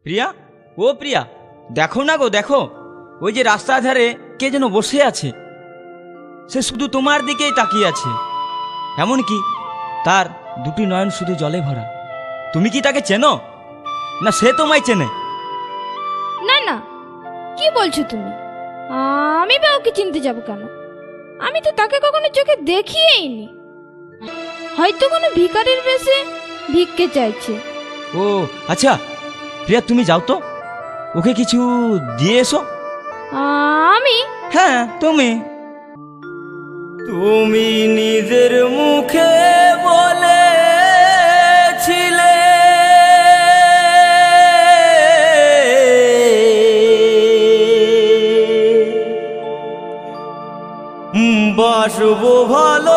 প্রিয়া, ও প্রিয়া, দেখো না গো, দেখো ওই যে রাস্তার ধারে কে যেন বসে আছে। সে শুধু তোমার দিকেই তাকিয়ে আছে, এমনকি তার দুটি নয়ন শুধু জলে ভরা। তুমি কি তাকে চেনো, না সে তোমায় চেনে? না না, কি বলছো তুমি? আমি বা ওকে চিনতে যাব কেন? আমি তো তাকে কখনো চোখে দেখিয়েইনি। হয়তো কোনো ভিখারির বেশে ভিক্ষে চাইছে। ও আচ্ছা প্রিয়া, তুমি যাও তো, ওকে কিছু দিয়ে এসো। আমি? হ্যাঁ তুমি। তুমি নিজের মুখে বলেছিলে বাসবো ভালো